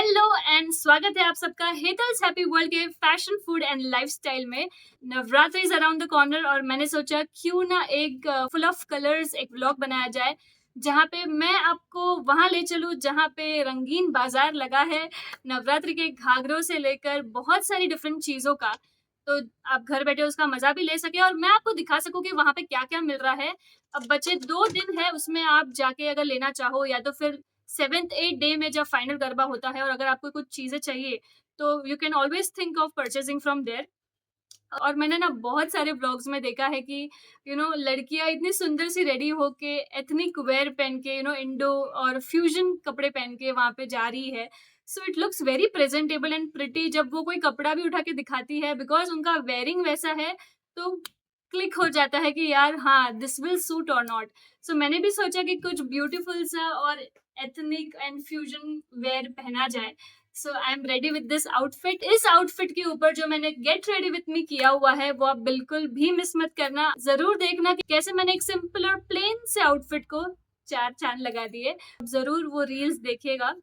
Hello and स्वागत है आप सबका हेतल्स हैप्पी वर्ल्ड के फैशन फूड एंड लाइफस्टाइल में। Navratri is around the corner और मैंने सोचा क्यों ना एक फुल ऑफ कलर्स एक व्लॉग बनाया जाए जहाँ पे मैं आपको वहाँ ले चलूँ जहाँ पे रंगीन बाजार लगा है नवरात्रि के घाघरों से लेकर बहुत सारी डिफरेंट चीज़ों का। तो आप घर बैठे उसका मजा भी ले सके और मैं आपको दिखा सकूँ कि वहाँ पे क्या क्या मिल रहा है। अब बचे 2 दिन है, उसमें आप जाके अगर लेना चाहो या तो फिर 7th 8th डे में जब फाइनल गरबा होता है और अगर आपको कुछ चीज़ें चाहिए तो you can always think of purchasing from there. और मैंने ना बहुत सारे व्लॉग्स में देखा है कि लड़कियां इतनी सुंदर सी रेडी होके एथनिक वेयर पहन के इंडो और फ्यूजन कपड़े पहन के वहां पे जा रही है। So it looks very presentable and pretty जब वो कोई कपड़ा भी उठा के दिखाती है बिकॉज उनका वेयरिंग वैसा है। तो क्लिक हो जाता है कि यार हाँ दिस विल सूट और नॉट। सो मैंने भी सोचा कि कुछ ब्यूटीफुल सा और एथनिक एंड फ्यूजन वेयर पहना जाए। So I am ready with this outfit. इस आउटफिट के ऊपर जो मैंने गेट रेडी विथ मी किया हुआ है वो आप बिल्कुल भी मिस मत करना। जरूर देखना कि कैसे मैंने एक सिंपल और प्लेन से आउटफिट को 4 चांद लगा दिए। जरूर वो रील्स देखिएगा।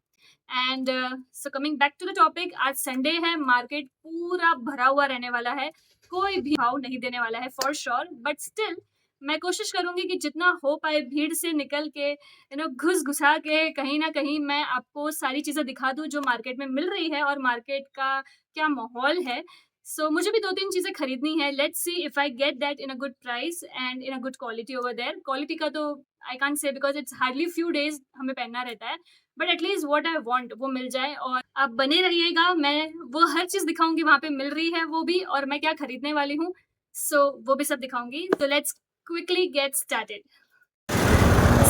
And so coming back to the topic, आज संडे है, मार्केट पूरा भरा हुआ रहने वाला है, कोई भी भाव नहीं देने वाला है फॉर श्योर। बट स्टिल मैं कोशिश करूंगी कि जितना हो पाए भीड़ से निकल के घुस घुसा के कहीं ना कहीं मैं आपको सारी चीजें दिखा दूं जो मार्केट में मिल रही है और मार्केट का क्या माहौल है। सो मुझे भी 2-3 चीजें खरीदनी है। Let's see if I get that in a good price and in a good quality over there. Quality का तो I can't say because it's hardly few days हमें पहनना रहता है, but at least what I want वो मिल जाए। और आप बने रहिएगा, मैं वो हर चीज दिखाऊंगी वहां पे मिल रही है वो भी, और मैं क्या खरीदने वाली हूँ। सो वो भी सब दिखाऊंगी। तो let's quickly get started.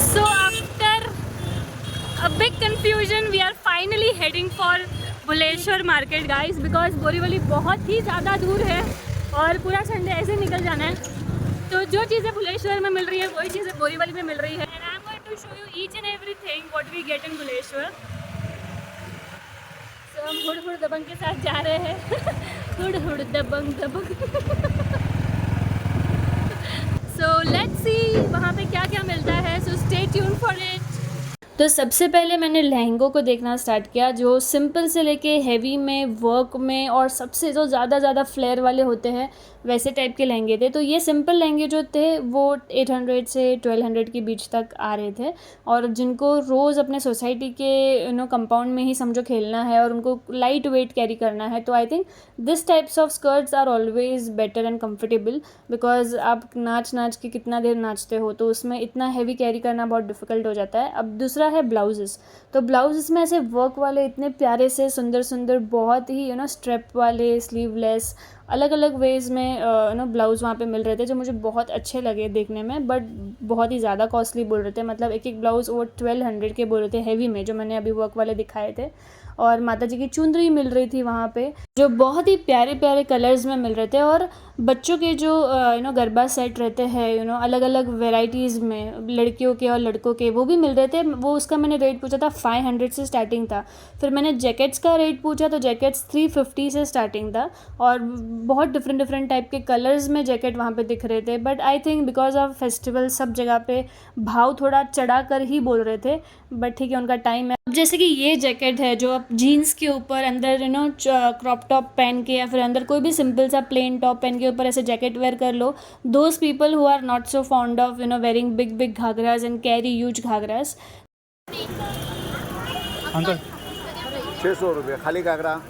So after a big confusion we are finally heading for Bhuleshwar market guys, because Borivali बहुत ही ज़्यादा दूर है और पूरा संडे ऐसे निकल जाना है। तो जो चीज़ें बुलेश्वर में मिल रही है वही चीज़ें बोरीवली में मिल रही है। And I am going to show you each and everything what we get in Bhuleshwar. So हम हुड़ हुड़ दबंग के साथ जा रहे हैं हुड़ हुड़ दबंग दबंग सो लेट्स सी वहाँ पे क्या क्या मिलता है। So stay tune for it. तो सबसे पहले मैंने लहंगों को देखना स्टार्ट किया, जो सिंपल से लेके हैवी में, वर्क में, और सबसे जो ज़्यादा फ्लेयर वाले होते हैं वैसे टाइप के लहंगे थे। तो ये सिंपल लहंगे जो थे वो 800 से 1200 के बीच तक आ रहे थे, और जिनको रोज़ अपने सोसाइटी के कंपाउंड में ही समझो खेलना है और उनको लाइट वेट कैरी करना है, तो I think this types of skirts are always better and comfortable. Because आप नाच के कितना देर नाचते हो तो उसमें इतना हैवी कैरी करना बहुत डिफ़िकल्ट हो जाता है। अब दूसरा है ब्लाउजेस। तो ब्लाउजेस में ऐसे वर्क वाले इतने प्यारे से सुंदर बहुत ही स्ट्रेप वाले, स्लीवलेस, अलग अलग वेज में ब्लाउज़ वहाँ पे मिल रहे थे जो मुझे बहुत अच्छे लगे देखने में, बट बहुत ही ज़्यादा कॉस्टली बोल रहे थे। मतलब एक ब्लाउज़ वो 1200 के बोल रहे थे हैवी में, जो मैंने अभी वर्क वाले दिखाए थे। और माता जी की चुंदरी मिल रही थी वहाँ पे जो बहुत ही प्यारे प्यारे कलर्स में मिल रहे थे। और बच्चों के जो गरबा सेट रहते हैं अलग अलग वेराइटीज़ में, लड़कियों के और लड़कों के, वो भी मिल रहे थे। वो उसका मैंने रेट पूछा था 500 से स्टार्टिंग था। फिर मैंने जैकेट्स का रेट पूछा तो जैकेट्स 350 से स्टार्टिंग था, और बहुत डिफरेंट टाइप के कलर्स में जैकेट वहाँ पे दिख रहे थे। But I think because of festival सब जगह पे भाव थोड़ा चढ़ा कर ही बोल रहे थे, बट ठीक है उनका टाइम है। अब जैसे कि ये जैकेट है जो आप जीन्स के ऊपर अंदर क्रॉप टॉप पहन के या फिर अंदर कोई भी सिंपल सा प्लेन टॉप पहन के ऊपर ऐसे जैकेट वेयर कर लो। Those people who are not so fond of wearing big ghagras and carry huge ghagras. Uncle 600 रुपये खाली घाघरा।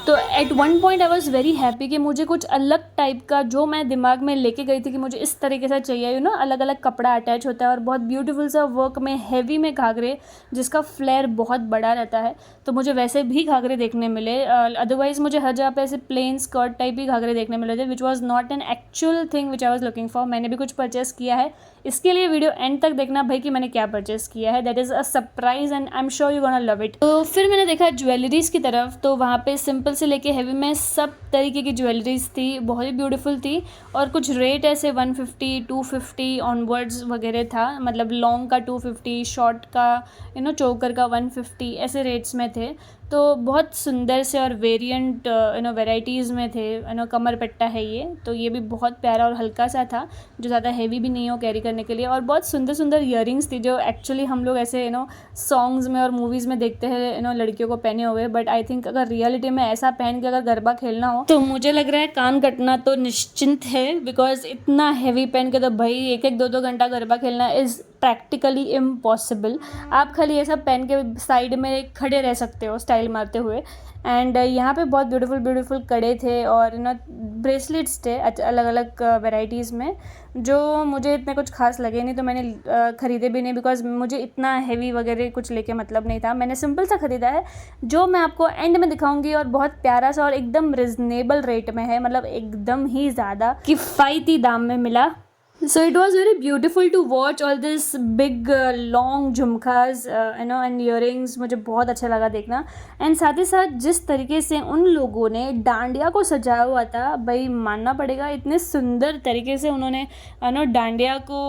तो at one point I was very happy कि मुझे कुछ अलग टाइप का, जो मैं दिमाग में लेके गई थी कि मुझे इस तरीके से चाहिए अलग अलग कपड़ा अटैच होता है और बहुत ब्यूटीफुल सा वर्क में हैवी में घाघरे जिसका फ्लेयर बहुत बड़ा रहता है। तो मुझे वैसे भी घाघरे देखने मिले। अदरवाइज मुझे हर जगह पे ऐसे प्लेन स्कर्ट टाइप ही घाघरे देखने मिले थे, which was not an actual thing which I was looking for. मैंने भी कुछ परचेस किया है, इसके लिए वीडियो एंड तक देखना भाई कि मैंने क्या परचेस किया है। That is a surprise and I am sure you gonna love it. तो फिर मैंने देखा ज्वेलरीज की तरफ, तो वहाँ पे सिंपल से लेके हैवी में सब तरीके की ज्वेलरीज थी, बहुत ही ब्यूटीफुल थी। और कुछ रेट ऐसे 150 250 ऑनवर्ड्स वगैरह था। मतलब लॉन्ग का 250, शॉर्ट का चोकर का 150, ऐसे रेट्स में थे। तो बहुत सुंदर से और वेरिएंट वेराइटीज़ में थे। कमर पट्टा है ये, तो ये भी बहुत प्यारा और हल्का सा था, जो ज़्यादा हैवी भी नहीं हो कैरी करने करने के लिए। और बहुत सुंदर सुंदर ईयरिंग्स थी जो एक्चुअली हम लोग ऐसे सॉन्ग्स में और मूवीज़ में देखते हैं लड़कियों को पहने हुए, बट आई थिंक अगर रियलिटी में ऐसा पहन के अगर गरबा खेलना हो तो मुझे लग रहा है कान कटना तो निश्चिंत है, बिकॉज इतना हैवी पहन के तो भाई 1-1 2-2 घंटा गरबा खेलना इज़ प्रैक्टिकली इम्पॉसिबल। आप खाली ये सब पहन के साइड में खड़े रह सकते हो स्टाइल मारते हुए। एंड यहाँ पे बहुत ब्यूटीफुल कड़े थे और ब्रेसलेट्स थे अलग अलग वेराइटीज़ में, जो मुझे इतने कुछ खास लगे नहीं तो मैंने ख़रीदे भी नहीं, बिकॉज मुझे इतना हैवी वगैरह कुछ लेके मतलब नहीं था। मैंने सिंपल सा ख़रीदा है जो मैं आपको एंड में दिखाऊंगी, और बहुत प्यारा सा और एकदम रिजनेबल रेट में है, मतलब एकदम ही ज़्यादा किफ़ायती दाम में मिला। So it was very beautiful to watch all this big long jhumkas and earrings, मुझे बहुत अच्छा लगा देखना। एंड साथ ही साथ जिस तरीके से उन लोगों ने डांडिया को सजाया हुआ था, भाई मानना पड़ेगा, इतने सुंदर तरीके से उन्होंने डांडिया को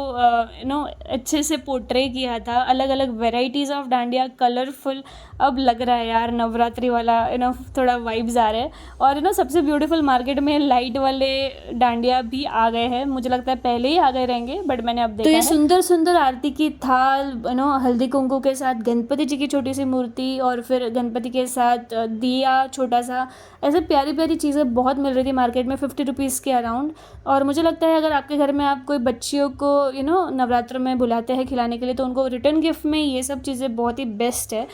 अच्छे से पोर्ट्रे किया था। अलग अलग वेराइटीज़ ऑफ डांडिया, कलरफुल। अब लग रहा है यार नवरात्रि वाला थोड़ा वाइब्स आ रहे हैं। और सबसे ब्यूटीफुल मार्केट में लाइट वाले डांडिया भी आ गए हैं, मुझे लगता है पहले ही आ गए रहेंगे बट मैंने अब देखा तो ये सुंदर सुंदर आरती की थाल हल्दी कुंकू के साथ गणपति जी की छोटी सी मूर्ति, और फिर गणपति के साथ दिया छोटा सा, ऐसे प्यारी प्यारी चीज़ें बहुत मिल रही थी मार्केट में 50 रुपीज़ के अराउंड। और मुझे लगता है अगर आपके घर में आप कोई बच्चियों को नवरात्र में बुलाते हैं खिलाने के लिए, तो उनको रिटर्न गिफ्ट में ये सब चीज़ें बहुत ही बेस्ट है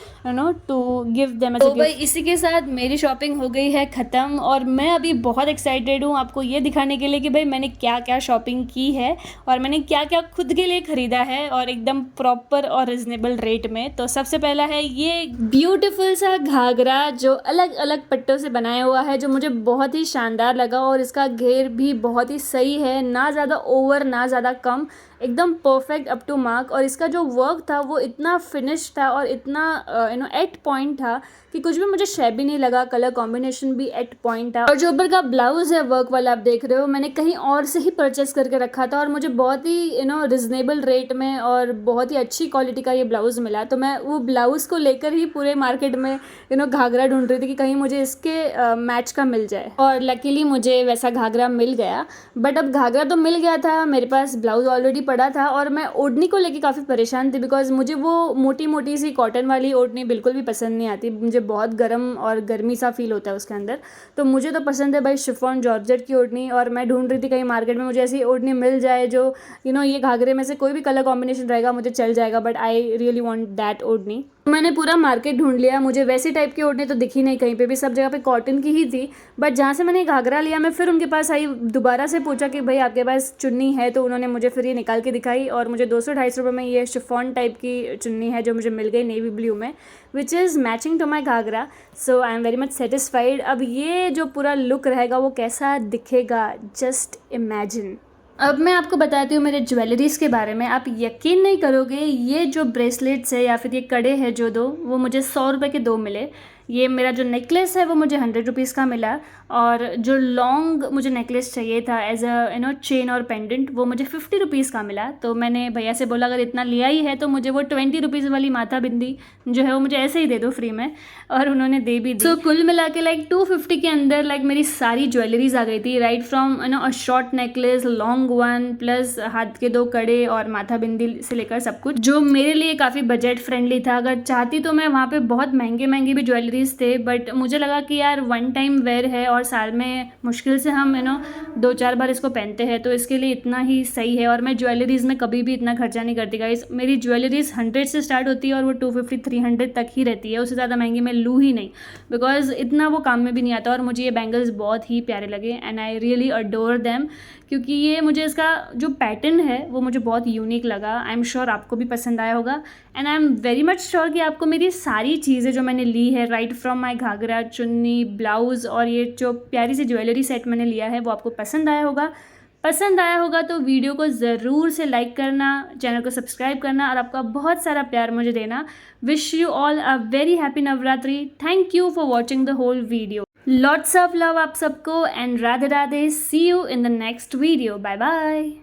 to give them as a gift. तो भाई इसी के साथ मेरी शॉपिंग हो गई है ख़त्म, और मैं अभी बहुत एक्साइटेड हूँ आपको ये दिखाने के लिए कि भाई मैंने क्या क्या शॉपिंग की है और मैंने क्या क्या खुद के लिए ख़रीदा है, और एकदम प्रॉपर और रिजनेबल रेट में। तो सबसे पहला है ये ब्यूटीफुल सा घाघरा जो अलग अलग पट्टों से बनाया हुआ है, जो मुझे बहुत ही शानदार लगा, और इसका घेर भी बहुत ही सही है, ना ज़्यादा ओवर ना ज़्यादा कम, एकदम परफेक्ट अप टू मार्क। और इसका जो वर्क था वो इतना फिनिश था और इतना एट पॉइंट था कि कुछ भी मुझे शैबी नहीं लगा, कलर कॉम्बिनेशन भी एट पॉइंट था। और जो ऊपर का ब्लाउज़ है वर्क वाला आप देख रहे हो, मैंने कहीं और से ही परचेस करके रखा था और मुझे बहुत ही रिजनेबल रेट में और बहुत ही अच्छी क्वालिटी का ये ब्लाउज़ मिला। तो मैं वो ब्लाउज़ को लेकर ही पूरे मार्केट में घाघरा ढूंढ रही थी कि कहीं मुझे इसके मैच का मिल जाए, और लकीली मुझे वैसा घाघरा मिल गया। बट अब घाघरा तो मिल गया था, मेरे पास ब्लाउज़ ऑलरेडी पड़ा था, और मैं ओढ़नी को लेके काफ़ी परेशान थी, बिकॉज मुझे वो मोटी मोटी सी कॉटन वाली ओढ़नी बिल्कुल भी पसंद नहीं आती, मुझे बहुत गर्म और गर्मी सा फील होता है उसके अंदर। तो मुझे तो पसंद है भाई शिफॉन जॉर्जेट की ओढ़नी, और मैं ढूंढ रही थी कहीं मार्केट में मुझे ऐसी ओढ़नी मिल जाए जो ये घाघरे में से कोई भी कलर कॉम्बिनेशन रहेगा मुझे चल जाएगा, but I really want that ओढ़नी। मैंने पूरा मार्केट ढूंढ लिया, मुझे वैसी टाइप की ओढ़नी तो दिखी नहीं कहीं पे भी, सब जगह पे कॉटन की ही थी। बट जहाँ से मैंने घाघरा लिया, मैं फिर उनके पास आई, दोबारा से पूछा कि भाई आपके पास चुन्नी है, तो उन्होंने मुझे फिर ये निकाल के दिखाई, और मुझे 200-250 रुपये में ये शिफॉन टाइप की चुन्नी है जो मुझे मिल गई नेवी ब्लू में, which is matching to my ghagra. So I am very much satisfied. अब ये जो पूरा लुक रहेगा वो कैसा दिखेगा, जस्ट इमेजिन। अब मैं आपको बताती हूँ मेरे ज्वेलरीज़ के बारे में। आप यकीन नहीं करोगे, ये जो ब्रेसलेट्स है या फिर ये कड़े हैं जो दो, वो मुझे 100 रुपये के 2 मिले। ये मेरा जो नेकलेस है वो मुझे 100 रुपीज़ का मिला, और जो लॉन्ग मुझे नेकलेस चाहिए था एज अ चेन और पेंडेंट, वो मुझे 50 रुपीज़ का मिला। तो मैंने भैया से बोला अगर इतना लिया ही है तो मुझे वो 20 रुपीज़ वाली माथा बिंदी जो है वो मुझे ऐसे ही दे दो फ्री में, और उन्होंने दे भी दी। तो कुल मिला के 250 के अंदर मेरी सारी ज्वेलरीज आ गई थी, right from a short necklace, long one, plus हाथ के 2 कड़े और माथा बिंदी से लेकर सब कुछ, जो मेरे लिए काफ़ी बजट फ्रेंडली था। अगर चाहती तो मैं वहाँ पे बहुत महंगे भी ज्वेलरीज थे, बट मुझे लगा कि यार वन टाइम वेयर है और साल में मुश्किल से हम 2-4 बार इसको पहनते हैं, तो इसके लिए इतना ही सही है। और मैं ज्वेलरीज़ में कभी भी इतना खर्चा नहीं करती गाइस, मेरी ज्वेलरीज 100 से स्टार्ट होती है और वो 250-300 तक ही रहती है, उससे ज़्यादा महंगी मैं लूँ ही नहीं, बिकॉज इतना वो काम में भी नहीं आता। और मुझे ये बैंगल्स बहुत ही प्यारे लगे and I really adore them, क्योंकि ये मुझे इसका जो पैटर्न है वो मुझे बहुत यूनिक लगा। आई एम श्योर आपको भी पसंद आया होगा, and I am very much sure कि आपको मेरी सारी चीज़ें जो मैंने ली है, राइट फ्रॉम माई घाघरा, चुन्नी, ब्लाउज़ और ये जो प्यारी सी ज्वेलरी सेट मैंने लिया है, वो आपको पसंद आया होगा। पसंद आया होगा तो वीडियो को ज़रूर से लाइक करना, चैनल को सब्सक्राइब करना और आपका बहुत सारा प्यार मुझे देना। Wish you all a very happy Navratri. Thank you for watching the whole video. Lots of love आप सबको, and Radhe Radhe. See you in the next video. Bye bye.